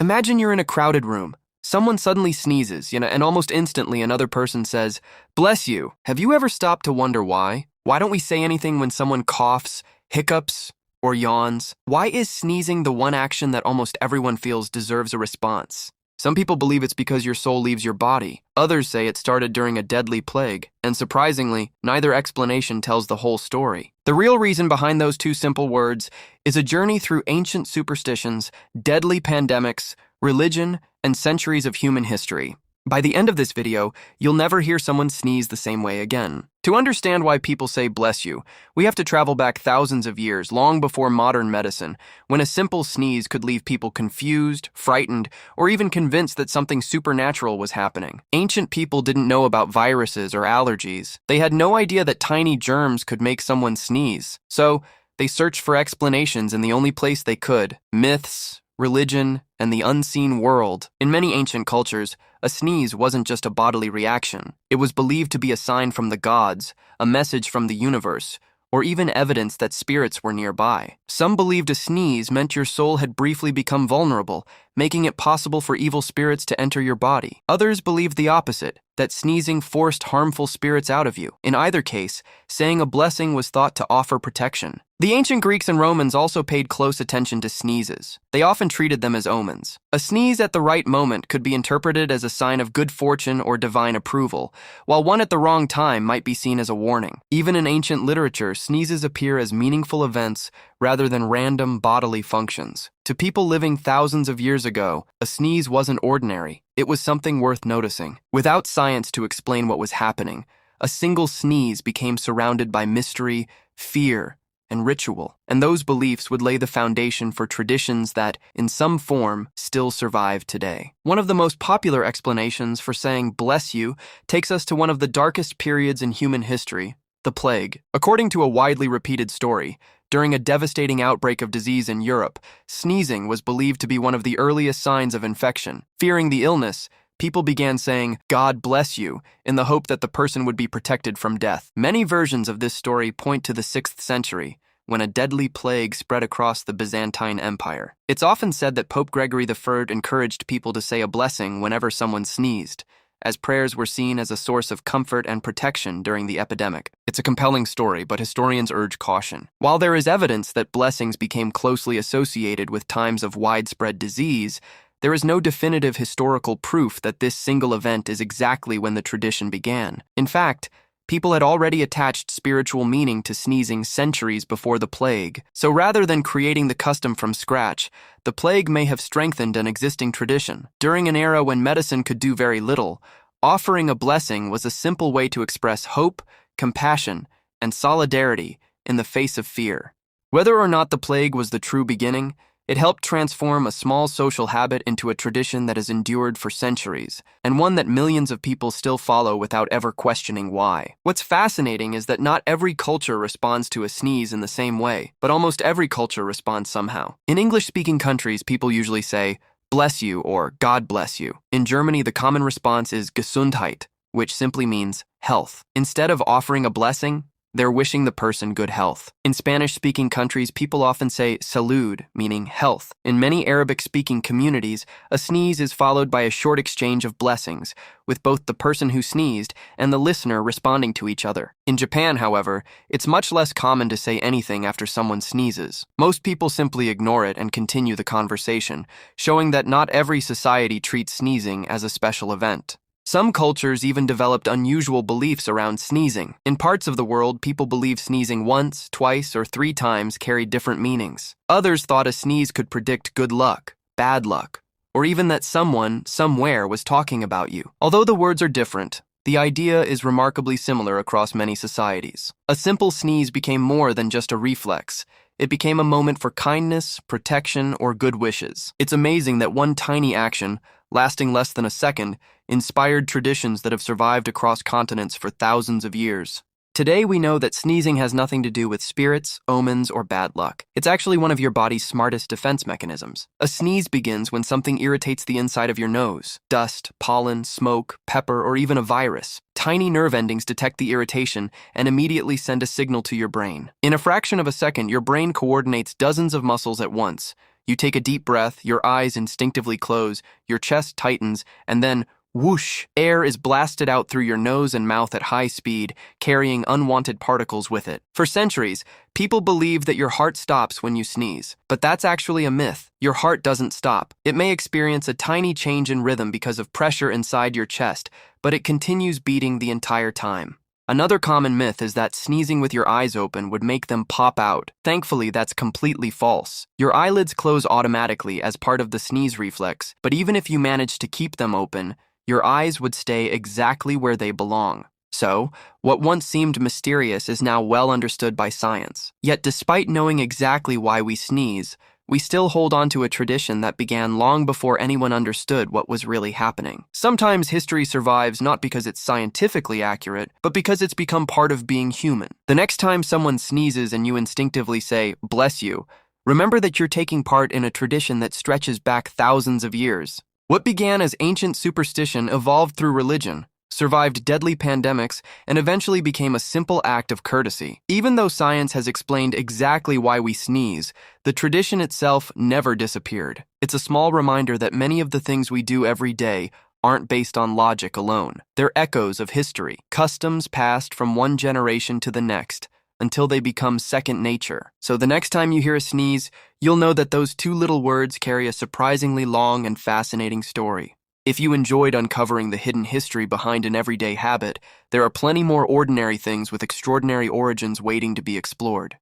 Imagine you're in a crowded room. Someone suddenly sneezes, and almost instantly another person says, "Bless you." Have you ever stopped to wonder why? Why don't we say anything when someone coughs, hiccups, or yawns? Why is sneezing the one action that almost everyone feels deserves a response? Some people believe it's because your soul leaves your body. Others say it started during a deadly plague. And surprisingly, neither explanation tells the whole story. The real reason behind those two simple words is a journey through ancient superstitions, deadly pandemics, religion, and centuries of human history. By the end of this video, you'll never hear someone sneeze the same way again. To understand why people say "bless you," we have to travel back thousands of years, long before modern medicine, when a simple sneeze could leave people confused, frightened, or even convinced that something supernatural was happening. Ancient people didn't know about viruses or allergies. They had no idea that tiny germs could make someone sneeze. So, they searched for explanations in the only place they could: myths, religion, and the unseen world. In many ancient cultures, a sneeze wasn't just a bodily reaction. It was believed to be a sign from the gods, a message from the universe, or even evidence that spirits were nearby. Some believed a sneeze meant your soul had briefly become vulnerable, making it possible for evil spirits to enter your body. Others believed the opposite, that sneezing forced harmful spirits out of you. In either case, saying a blessing was thought to offer protection. The ancient Greeks and Romans also paid close attention to sneezes. They often treated them as omens. A sneeze at the right moment could be interpreted as a sign of good fortune or divine approval, while one at the wrong time might be seen as a warning. Even in ancient literature, sneezes appear as meaningful events rather than random bodily functions. To people living thousands of years ago, a sneeze wasn't ordinary. It was something worth noticing. Without science to explain what was happening, a single sneeze became surrounded by mystery, fear, and ritual, and those beliefs would lay the foundation for traditions that, in some form, still survive today. One of the most popular explanations for saying "bless you" takes us to one of the darkest periods in human history, the plague. According to a widely repeated story, during a devastating outbreak of disease in Europe, sneezing was believed to be one of the earliest signs of infection. Fearing the illness, people began saying, "God bless you," in the hope that the person would be protected from death. Many versions of this story point to the 6th century, when a deadly plague spread across the Byzantine Empire. It's often said that Pope Gregory III encouraged people to say a blessing whenever someone sneezed, as prayers were seen as a source of comfort and protection during the epidemic. It's a compelling story, but historians urge caution. While there is evidence that blessings became closely associated with times of widespread disease, there is no definitive historical proof that this single event is exactly when the tradition began. In fact, people had already attached spiritual meaning to sneezing centuries before the plague. So rather than creating the custom from scratch, the plague may have strengthened an existing tradition. During an era when medicine could do very little, offering a blessing was a simple way to express hope, compassion, and solidarity in the face of fear. Whether or not the plague was the true beginning, it helped transform a small social habit into a tradition that has endured for centuries, and one that millions of people still follow without ever questioning why. What's fascinating is that not every culture responds to a sneeze in the same way, but almost every culture responds somehow. In English-speaking countries, people usually say, "bless you" or "God bless you." In Germany, the common response is Gesundheit, which simply means health. Instead of offering a blessing, they're wishing the person good health. In Spanish-speaking countries, people often say salud, meaning health. In many Arabic-speaking communities, a sneeze is followed by a short exchange of blessings, with both the person who sneezed and the listener responding to each other. In Japan, however, it's much less common to say anything after someone sneezes. Most people simply ignore it and continue the conversation, showing that not every society treats sneezing as a special event. Some cultures even developed unusual beliefs around sneezing. In parts of the world, people believed sneezing once, twice, or 3 times carried different meanings. Others thought a sneeze could predict good luck, bad luck, or even that someone, somewhere, was talking about you. Although the words are different, the idea is remarkably similar across many societies. A simple sneeze became more than just a reflex. It became a moment for kindness, protection, or good wishes. It's amazing that one tiny action, lasting less than a second, inspired traditions that have survived across continents for thousands of years. Today, we know that sneezing has nothing to do with spirits, omens, or bad luck. It's actually one of your body's smartest defense mechanisms. A sneeze begins when something irritates the inside of your nose: dust, pollen, smoke, pepper, or even a virus. Tiny nerve endings detect the irritation and immediately send a signal to your brain. In a fraction of a second, your brain coordinates dozens of muscles at once, You take a deep breath, your eyes instinctively close, your chest tightens, and then whoosh, air is blasted out through your nose and mouth at high speed, carrying unwanted particles with it. For centuries, people believed that your heart stops when you sneeze. But that's actually a myth. Your heart doesn't stop. It may experience a tiny change in rhythm because of pressure inside your chest, but it continues beating the entire time. Another common myth is that sneezing with your eyes open would make them pop out. Thankfully, that's completely false. Your eyelids close automatically as part of the sneeze reflex, but even if you manage to keep them open, your eyes would stay exactly where they belong. So, what once seemed mysterious is now well understood by science. Yet despite knowing exactly why we sneeze, we still hold on to a tradition that began long before anyone understood what was really happening. Sometimes history survives not because it's scientifically accurate, but because it's become part of being human. The next time someone sneezes and you instinctively say, "Bless you," remember that you're taking part in a tradition that stretches back thousands of years. What began as ancient superstition evolved through religion, survived deadly pandemics, and eventually became a simple act of courtesy. Even though science has explained exactly why we sneeze, the tradition itself never disappeared. It's a small reminder that many of the things we do every day aren't based on logic alone. They're echoes of history, customs passed from one generation to the next, until they become second nature. So the next time you hear a sneeze, you'll know that those two little words carry a surprisingly long and fascinating story. If you enjoyed uncovering the hidden history behind an everyday habit, there are plenty more ordinary things with extraordinary origins waiting to be explored.